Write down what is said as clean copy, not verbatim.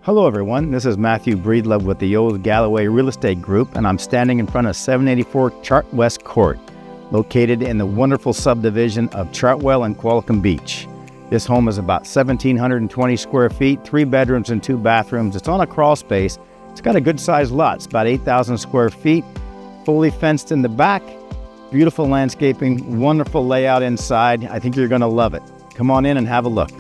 Hello everyone, this is Matthew Breedlove with the Old Galloway Real Estate Group, and I'm standing in front of 784 Chartwest Court, located in the wonderful subdivision of Chartwell and Qualicum Beach. This home is about 1,720 square feet, 3 bedrooms and 2 bathrooms. It's on a crawl space. It's got a good sized lot. It's about 8,000 square feet, fully fenced in the back, beautiful landscaping, wonderful layout inside. I think you're going to love it. Come on in and have a look.